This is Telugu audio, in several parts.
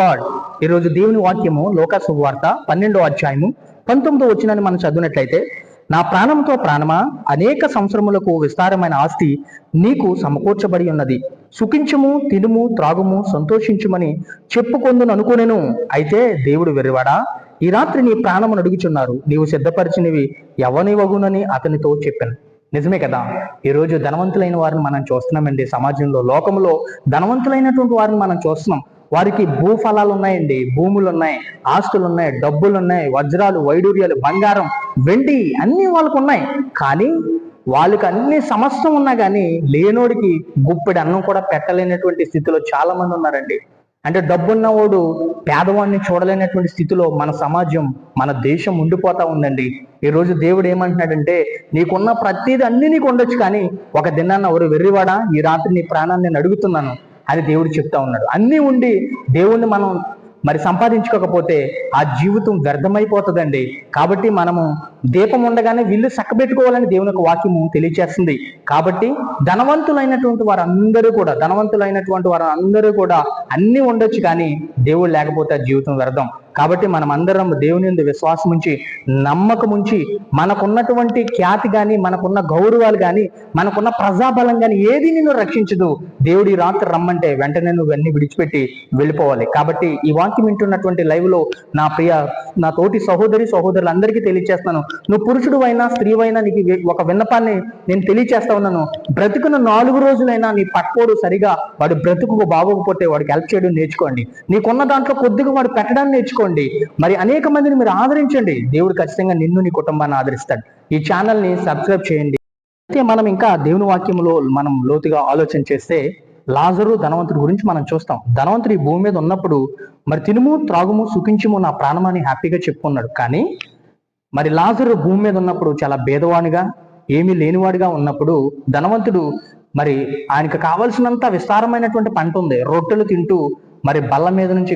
లార్డ్. ఈరోజు దేవుని వాక్యము లోకా శుభవార్త 12వ అధ్యాయము 19వ వచనాన్ని మనం చదివినట్లయితే, నా ప్రాణంతో ప్రాణమా, అనేక సంవత్సరములకు విస్తారమైన ఆస్తి నీకు సమకూర్చబడి ఉన్నది, సుఖించుము, తినుము, త్రాగుము, సంతోషించుమని చెప్పుకొందును అనుకునేను. అయితే దేవుడు వెర్రివాడా, ఈ రాత్రి నీ ప్రాణమును అడుగుచున్నారు, నీవు సిద్ధపరిచినవి ఎవనివగునని అతనితో చెప్పాను. నిజమే కదా. ఈరోజు ధనవంతులైన వారిని మనం చూస్తున్నామండి. సమాజంలో, లోకంలో ధనవంతులైనటువంటి వారిని మనం చూస్తున్నాం. వారికి భూఫలాలు ఉన్నాయండి, భూములు ఉన్నాయి, ఆస్తులు ఉన్నాయి, డబ్బులు ఉన్నాయి, వజ్రాలు, వైడూర్యాలు, బంగారం, వెండి అన్ని వాళ్ళకు ఉన్నాయి. కానీ వాళ్ళకి అన్ని సమస్తం ఉన్నా కానీ లేనోడికి గుప్పెడి అన్నం కూడా పెట్టలేనటువంటి స్థితిలో చాలా మంది ఉన్నారండి. అంటే డబ్బున్నవాడు పేదవాడిని చూడలేనటువంటి స్థితిలో మన సమాజం, మన దేశం ఉండిపోతా ఉందండి. ఈరోజు దేవుడు ఏమంటున్నాడంటే, నీకున్న ప్రతిదీ అన్ని నీకు ఉండొచ్చు, కానీ ఒక దినాన్న ఎవరు వెర్రివాడా, ఈ రాత్రి నీ ప్రాణాన్ని నేను అడుగుతున్నాను అని దేవుడు చెప్తా ఉన్నాడు. అన్నీ ఉండి దేవుణ్ణి మనం సంపాదించుకోకపోతే ఆ జీవితం వ్యర్థమైపోతుందండి. కాబట్టి మనము దీపం ఉండగానే విల్లు చక్కబెట్టుకోవాలని దేవుని యొక్క వాక్యము తెలియజేస్తుంది. కాబట్టి ధనవంతులైనటువంటి వారందరూ కూడా అన్ని ఉండొచ్చు, కానీ దేవుడు లేకపోతే ఆ జీవితం వ్యర్థం. కాబట్టి మనం అందరం దేవుని యందు విశ్వాసం ఉంచి, నమ్మకం ఉంచి, మనకున్నటువంటి ఖ్యాతి కానీ, మనకున్న గౌరవాలు కానీ, మనకున్న ప్రజాబలం కానీ ఏది నిన్ను రక్షించదు. దేవుడు ఈ రాత్రి రమ్మంటే వెంటనే నువ్వు అన్ని విడిచిపెట్టి వెళ్ళిపోవాలి. కాబట్టి ఈ వాక్యం వింటున్నటువంటి లైవ్ లో నా తోటి సహోదరులందరికీ తెలియజేస్తున్నాను, నువ్వు పురుషుడు అయినా స్త్రీ అయినా నీకు ఒక విన్నపాన్ని నేను తెలియజేస్తా ఉన్నాను. బ్రతుకున్న 4 రోజులైనా నీ పక్కోడు సరిగా వాడు బ్రతుకు బాగోకపోతే వాడికి హెల్ప్ చేయడం నేర్చుకోండి. నీకున్న దాంట్లో కొద్దిగా వాడు పెట్టడాన్ని నేర్చుకోండి. మరి అనేక మందిని మీరు ఆదరించండి. దేవుడు ఖచ్చితంగా నిన్ను, నీ కుటుంబాన్ని ఆదరిస్తాడు. ఈ ఛానల్ని సబ్స్క్రైబ్ చేయండి. అయితే మనం ఇంకా దేవుని వాక్యంలో మనం లోతుగా ఆలోచన చేస్తే, లాజరు ధనవంతుడి గురించి మనం చూస్తాం. ధనవంతుడు ఈ భూమి మీద ఉన్నప్పుడు మరి తినుము, త్రాగుము, సుఖించుము నా ప్రాణమని హ్యాపీగా చెప్పుకున్నాడు. కానీ మరి లాజరు భూమి మీద ఉన్నప్పుడు చాలా భేదవాడిగా, ఏమీ లేనివాడిగా ఉన్నప్పుడు ధనవంతుడు మరి ఆయనకు కావలసినంత విస్తారమైనటువంటి పంట ఉంది, రొట్టెలు తింటూ మరి బల్ల మీద నుంచి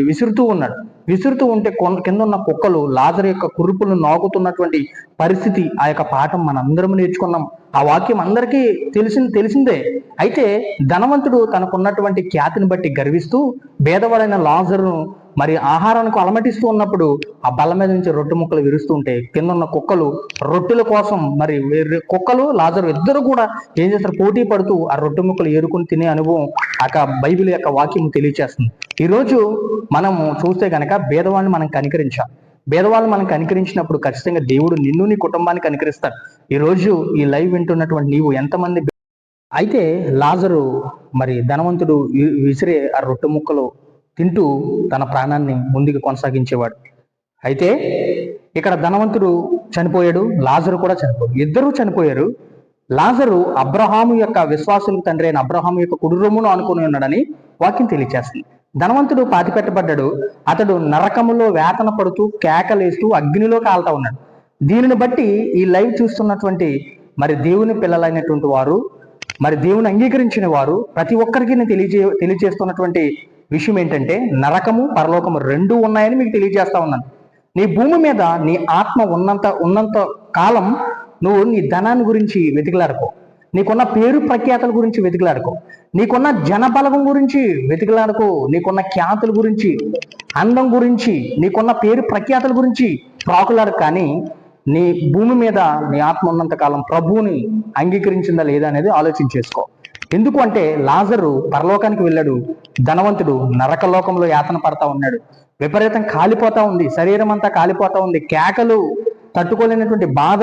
విసురుతూ ఉన్నాడు. విసురుతూ ఉంటే కింద ఉన్న కుక్కలు లాజరు యొక్క కురుపులను నాకుతున్నటువంటి పరిస్థితి, ఆ యొక్క పాఠం మనందరం నేర్చుకున్నాం. ఆ వాక్యం అందరికీ తెలిసిందే. అయితే ధనవంతుడు తనకున్నటువంటి ఖ్యాతిని బట్టి గర్విస్తూ భేదవాడైన లాజరును మరి ఆహారానికి అలమటిస్తూ ఉన్నప్పుడు ఆ బల్ల మీద నుంచి రొట్టె ముక్కలు విరుస్తూ ఉంటే కింద ఉన్న కుక్కలు రొట్టెల కోసం మరి కుక్కలు లాజరు ఇద్దరు కూడా ఏం చేస్తారు, పోటీ పడుతూ ఆ రొట్టె ముక్కలు ఏరుకుని తినే అనుభవం ఆ బైబిల్ యొక్క వాక్యం తెలియజేస్తుంది. ఈరోజు మనము చూస్తే కనుక భేదవాళ్ళని మనం కనికరించినప్పుడు ఖచ్చితంగా దేవుడు నిన్ను, నీ కుటుంబాన్ని కనికరిస్తాడు. ఈరోజు ఈ లైవ్ వింటున్నటువంటి నీవు ఎంతమంది అయితే లాజరు మరి ధనవంతుడు విసిరే ఆ రొట్టె ముక్కలు తింటూ తన ప్రాణాన్ని ముందుకు కొనసాగించేవాడు. అయితే ఇక్కడ ధనవంతుడు చనిపోయాడు, లాజరు కూడా చనిపోయాడు, ఇద్దరూ చనిపోయారు. లాజరు అబ్రహాము యొక్క విశ్వాసులకు తండ్రి అయిన అబ్రహాము యొక్క కుడి రొమ్మును ఆనుకొని ఉన్నాడని వాక్యం తెలియజేస్తుంది. ధనవంతుడు పాతిపెట్టబడ్డాడు. అతడు నరకములో వేతన పడుతూ కేకలేస్తూ అగ్నిలో కాలుతా ఉన్నాడు. దీనిని బట్టి ఈ లైవ్ చూస్తున్నటువంటి మరి దేవుని పిల్లలైనటువంటి వారు, మరి దేవుని అంగీకరించిన వారు ప్రతి ఒక్కరికి నేను తెలియజేస్తున్నటువంటి విషయం ఏంటంటే, నరకము పరలోకము రెండూ ఉన్నాయని మీకు తెలియజేస్తా ఉన్నాను. నీ భూమి మీద నీ ఆత్మ ఉన్నంత కాలం నువ్వు నీ ధనాన్ని గురించి వెతికిలాడుకో, నీకున్న పేరు ప్రఖ్యాతల గురించి వెతికిలాడుకో, నీకున్న జనబలగం గురించి వెతికిలాడుకో, నీకున్న ఖ్యాతుల గురించి, అందం గురించి, నీకున్న పేరు ప్రఖ్యాతల గురించి ప్రాకులాడు. కానీ నీ భూమి మీద నీ ఆత్మ ఉన్నంత కాలం ప్రభువుని అంగీకరించిందా లేదా అనేది ఆలోచించేసుకో. ఎందుకు అంటే లాజరు పరలోకానికి వెళ్ళాడు, ధనవంతుడు నరకలోకంలో యాతన పడతా ఉన్నాడు. విపరీతం కాలిపోతా ఉంది, శరీరం అంతా కాలిపోతా ఉంది, కేకలు తట్టుకోలేనటువంటి బాధ,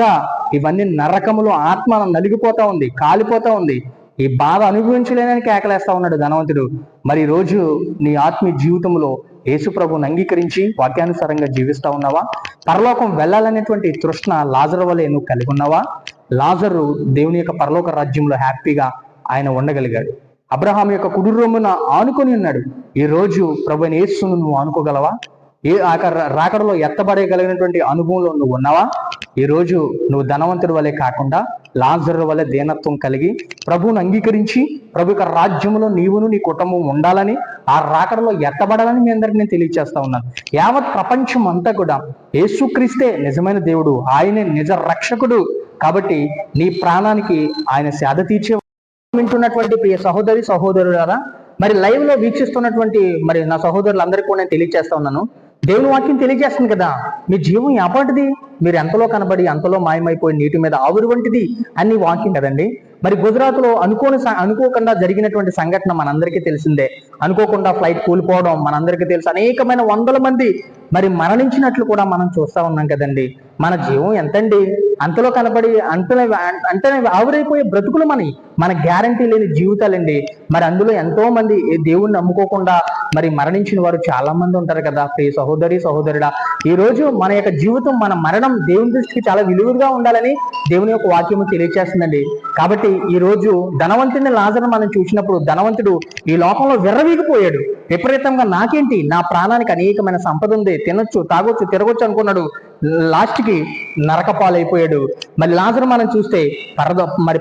ఇవన్నీ నరకములో ఆత్మ నలిగిపోతా ఉంది, కాలిపోతా ఉంది. ఈ బాధ అనుభవించలేనని కేకలేస్తా ఉన్నాడు ధనవంతుడు. మరి రోజు నీ ఆత్మీయ జీవితంలో యేసు ప్రభువుని అంగీకరించి వాక్యానుసారంగా జీవిస్తా ఉన్నావా? పరలోకం వెళ్ళాలనేటువంటి తృష్ణ లాజరు వలె నువ్వు కలిగి ఉన్నావా? లాజరు దేవుని యొక్క పరలోక రాజ్యంలో హ్యాపీగా ఆయన ఉండగలిగాడు. అబ్రహాం యొక్క కుడి రొమ్మున ఆనుకొని ఉన్నాడు. ఈ రోజు ప్రభువైన యేసును నువ్వు ఆనుకోగలవా? రాకడలో ఎత్తబడగలిగినటువంటి అనుభవంలో నువ్వు ఉన్నావా? ఈ రోజు నువ్వు ధనవంతుడి వలె కాకుండా లాజరు వలె దీనత్వం కలిగి ప్రభువును అంగీకరించి ప్రభు యొక్క రాజ్యంలో నీవును నీ కుటుంబం ఉండాలని, ఆ రాకడలో ఎత్తబడాలని మీ అందరికి నేను తెలియజేస్తా ఉన్నాను. యావత్ ప్రపంచం అంతా కూడా యేసుక్రీస్తే నిజమైన దేవుడు, ఆయనే నిజ రక్షకుడు. కాబట్టి నీ ప్రాణానికి ఆయన సేద తీర్చే వింటున్నటువంటి ప్రియ సహోదరులారా, మరి లైవ్ లో వీక్షిస్తున్నటువంటి మరి నా సహోదరులందరికీ కూడా నేను తెలియజేస్తా ఉన్నాను, దేవుని వాక్యం తెలియజేస్తుంది కదా, మీ జీవం ఎప్పటిది, మీరు ఎంతలో కనబడి అంతలో మాయమైపోయి నీటి మీద ఆవిరి వంటిది అని వాక్యం కదండి. మరి గుజరాత్ లో అనుకోకుండా జరిగినటువంటి సంఘటన మనందరికీ తెలిసిందే. అనుకోకుండా ఫ్లైట్ కూలిపోవడం మనందరికీ తెలుసు. అనేకమైన వందల మంది మరి మరణించినట్లు కూడా మనం చూస్తా ఉన్నాం కదండి. మన జీవం ఎంతండి, అంతలో కనబడి అంటనే ఆవిరైపోయే బ్రతుకులు మన గ్యారంటీ లేని జీవితాలండి. మరి అందులో ఎంతో మంది దేవుణ్ణి నమ్ముకోకుండా మరి మరణించిన వారు చాలా మంది ఉంటారు కదా. ప్రియ సహోదరి సహోదరుడా, ఈ రోజు మన యొక్క జీవితం, మన మరణం దేవుని దృష్టికి చాలా విలువగా ఉండాలని దేవుని యొక్క వాక్యము తెలియజేస్తుందండి. కాబట్టి ఈ రోజు ధనవంతుని లాజరును మనం చూసినప్పుడు, ధనవంతుడు ఈ లోకంలో విర్రవీగిపోయాడు. విపరీతంగా నాకేంటి, నా ప్రాణానికి అనేకమైన సంపద ఉంది, తినొచ్చు, తాగొచ్చు, తిరగొచ్చు అనుకున్నాడు. లాస్ట్ కి నరకపాలైపోయాడు. మరి లాజరు మనం చూస్తే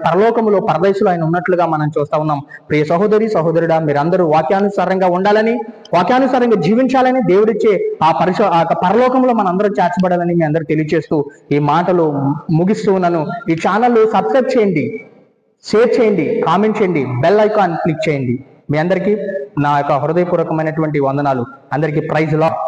పరలోకములో పరదేశంలో ఆయన ఉన్నట్లుగా మనం చూస్తా ఉన్నాం. ప్రియ సహోదరి సహోదరుడా, మీరందరూ వాక్యానుసారంగా ఉండాలని, వాక్యానుసారంగా జీవించాలని, దేవుడిచ్చే ఆ పరలోకంలో మనందరం చేర్చబడాలని మీ అందరూ తెలియజేస్తూ ఈ మాటలు ముగిస్తూ ఉన్నాను. ఈ ఛానల్ సబ్స్క్రైబ్ చేయండి, షేర్ చేయండి, కామెంట్ చేయండి, బెల్ ఐకాన్ క్లిక్ చేయండి. మీ అందరికీ నా యొక్క హృదయపూర్వకమైనటువంటి వందనాలు. అందరికీ ప్రైజ్ లార్డ్.